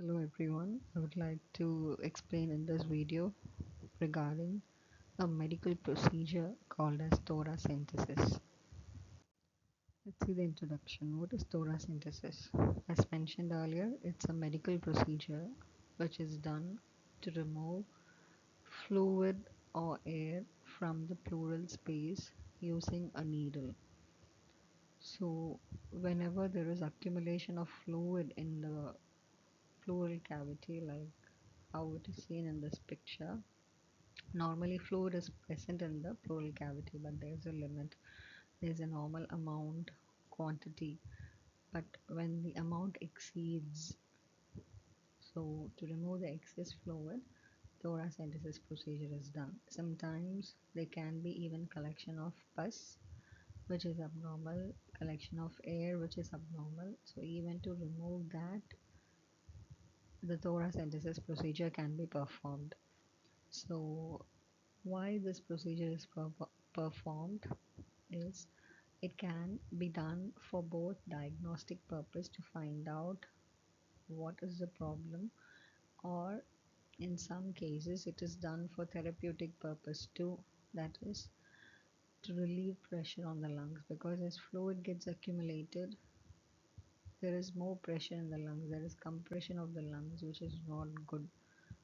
Hello everyone, I would like to explain in this video regarding a medical procedure called as thoracentesis. Let's see the introduction. What is thoracentesis? As mentioned earlier, it's a medical procedure which is done to remove fluid or air from the pleural space using a needle. So whenever there is accumulation of fluid in the pleural cavity, like how it is seen in this picture, normally fluid is present in the pleural cavity, but there's a limit. There's a normal amount quantity, but when the amount exceeds, so to remove the excess fluid, thoracentesis procedure is done. Sometimes there can be even collection of pus, which is abnormal, collection of air, which is abnormal. So even to remove that, the thoracentesis procedure can be performed. So why this procedure is performed is it can be done for both diagnostic purpose to find out what is the problem, or in some cases it is done for therapeutic purpose too, that is to relieve pressure on the lungs, because as fluid gets accumulated there is more pressure in the lungs, there is compression of the lungs, which is not good.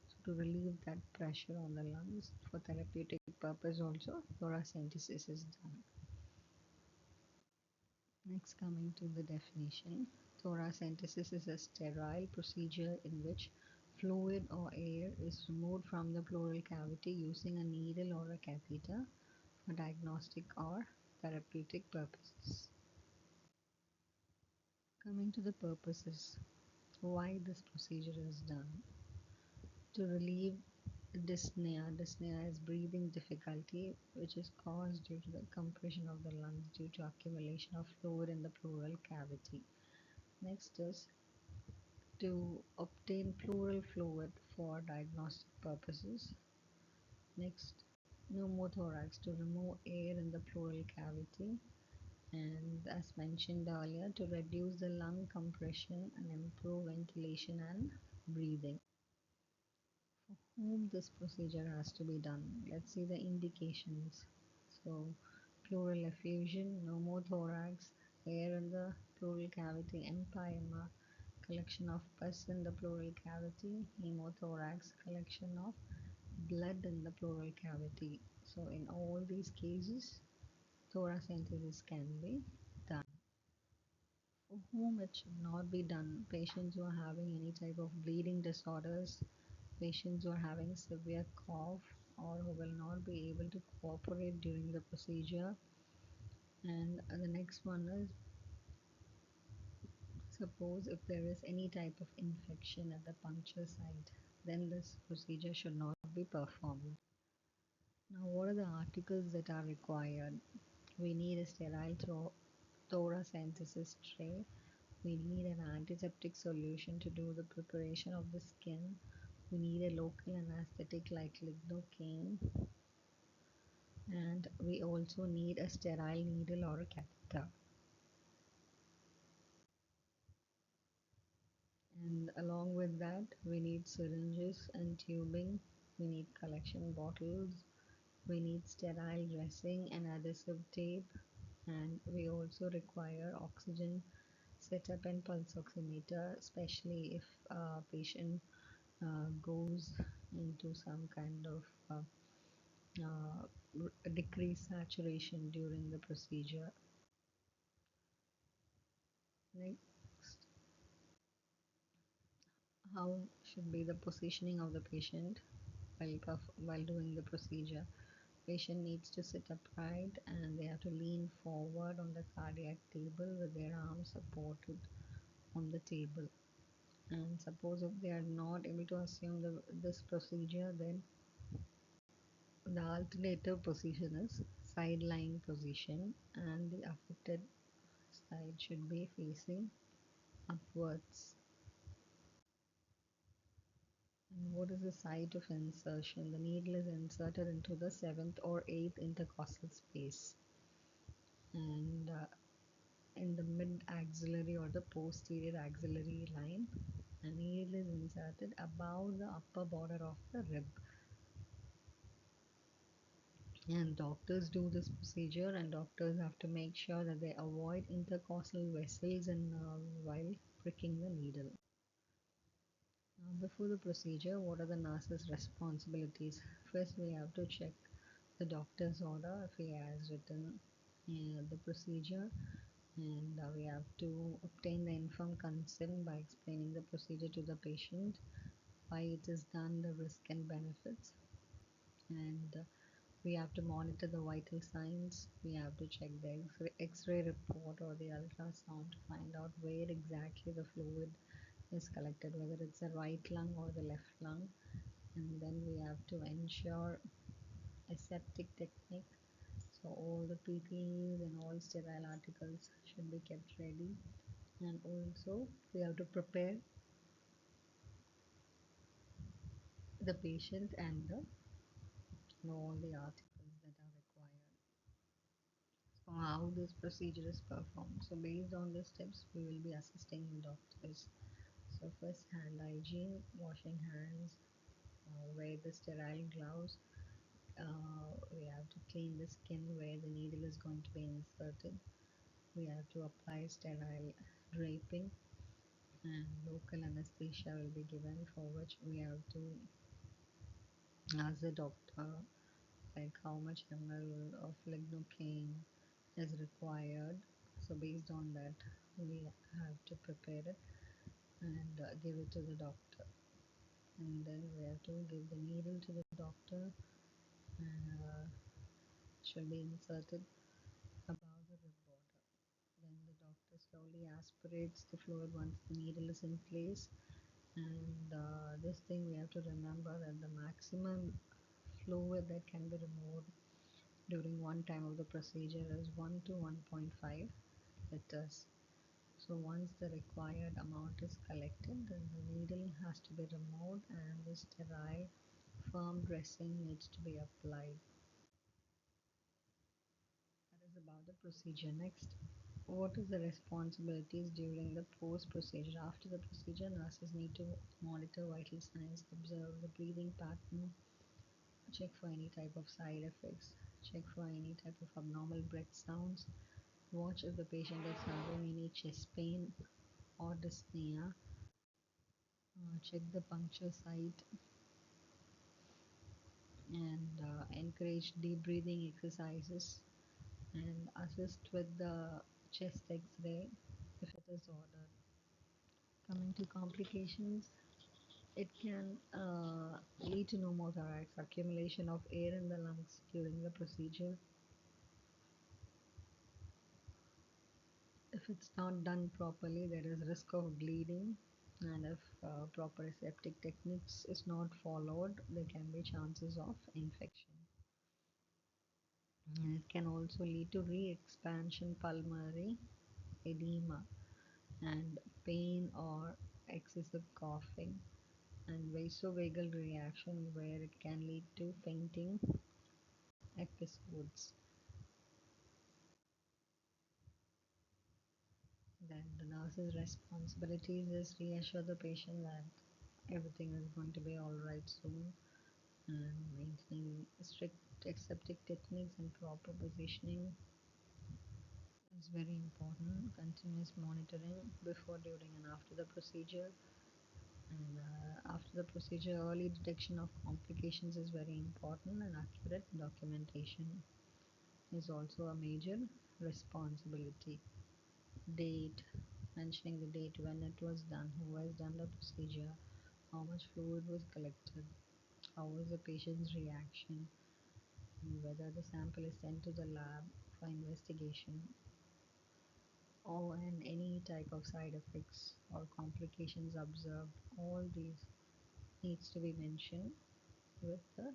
So to relieve that pressure on the lungs for therapeutic purpose also, thoracentesis is done. Next, coming to the definition, thoracentesis is a sterile procedure in which fluid or air is removed from the pleural cavity using a needle or a catheter for diagnostic or therapeutic purposes. Coming to the purposes, why this procedure is done. To relieve dyspnea. Dyspnea is breathing difficulty, which is caused due to the compression of the lungs due to accumulation of fluid in the pleural cavity. Next is to obtain pleural fluid for diagnostic purposes. Next, pneumothorax, to remove air in the pleural cavity. And as mentioned earlier, to reduce the lung compression and improve ventilation and breathing. For whom this procedure has to be done? Let's see the indications. So, pleural effusion, pneumothorax, air in the pleural cavity, empyema, collection of pus in the pleural cavity, hemothorax, collection of blood in the pleural cavity. So in all these cases, thoracentesis can be done. For whom it should not be done, patients who are having any type of bleeding disorders, patients who are having severe cough, or who will not be able to cooperate during the procedure. And the next one is, suppose if there is any type of infection at the puncture site, then this procedure should not be performed. Now, what are the articles that are required? We need a sterile thoracentesis tray. We need an antiseptic solution to do the preparation of the skin. We need a local anesthetic like lignocaine. And we also need a sterile needle or a catheter. And along with that, we need syringes and tubing. We need collection bottles. We need sterile dressing and adhesive tape. And we also require oxygen setup and pulse oximeter, especially if a patient goes into some kind of decreased saturation during the procedure. Next, how should be the positioning of the patient while doing the procedure? Patient needs to sit upright and they have to lean forward on the cardiac table with their arms supported on the table. And suppose if they are not able to assume this procedure, then the alternative position is side lying position, and the affected side should be facing upwards. And what is the site of insertion? The needle is inserted into the 7th or 8th intercostal space, and in the mid axillary or the posterior axillary line. A needle is inserted above the upper border of the rib. And doctors do this procedure, and doctors have to make sure that they avoid intercostal vessels and nerves while pricking the needle. Now, before the procedure, what are the nurse's responsibilities? First, we have to check the doctor's order if he has written the procedure, and we have to obtain the informed consent by explaining the procedure to the patient, why it is done, the risk and benefits, and we have to monitor the vital signs. We have to check the X-ray report or the ultrasound to find out where exactly the fluid is collected, whether it's the right lung or the left lung. And then we have to ensure aseptic technique. So all the PPEs and all sterile articles should be kept ready. And also we have to prepare the patient and all the articles that are required. So how this procedure is performed. So based on the steps, we will be assisting the doctors. So first, hand hygiene, washing hands, wear the sterile gloves. We have to clean the skin where the needle is going to be inserted. We have to apply sterile draping, and local anesthesia will be given, for which we have to ask the doctor like how much ml of lignocaine is required. So based on that, we have to prepare it and give it to the doctor. And then we have to give the needle to the doctor, and should be inserted above the rib border. Then the doctor slowly aspirates the fluid once the needle is in place. And this thing we have to remember that the maximum fluid that can be removed during one time of the procedure is 1 to 1.5 liters. So once the required amount is collected, then the needle has to be removed and the sterile firm dressing needs to be applied. That is about the procedure. Next, what is the responsibilities during the post procedure? After the procedure, nurses need to monitor vital signs, observe the breathing pattern, check for any type of side effects, check for any type of abnormal breath sounds, watch if the patient is having any chest pain or dyspnea, check the puncture site, and encourage deep breathing exercises, and assist with the chest x-ray if it is ordered. Coming to complications, it can lead to pneumothorax, accumulation of air in the lungs during the procedure. If it's not done properly, there is risk of bleeding, and if proper aseptic techniques is not followed, there can be chances of infection. And it can also lead to re-expansion pulmonary edema and pain or excessive coughing, and vasovagal reaction where it can lead to fainting episodes. Then the nurse's responsibilities is reassure the patient that everything is going to be all right soon, and maintaining strict aseptic techniques and proper positioning is very important. Continuous monitoring before, during, and after the procedure. And after the procedure, early detection of complications is very important, and accurate documentation is also a major responsibility. Date, mentioning the date when it was done, who has done the procedure, how much fluid was collected, how was the patient's reaction, and whether the sample is sent to the lab for investigation, or and any type of side effects or complications observed. All these needs to be mentioned with the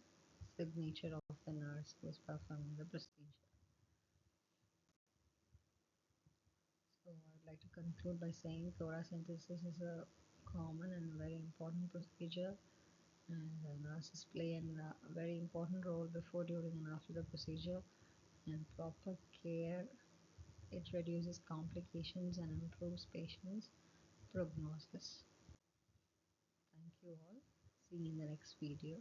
signature of the nurse who is performing the procedure. So I would like to conclude by saying thoracentesis is a common and very important procedure, and the nurses play a very important role before, during, and after the procedure, and proper care It reduces complications and improves patients' prognosis. Thank you all. See you in the next video.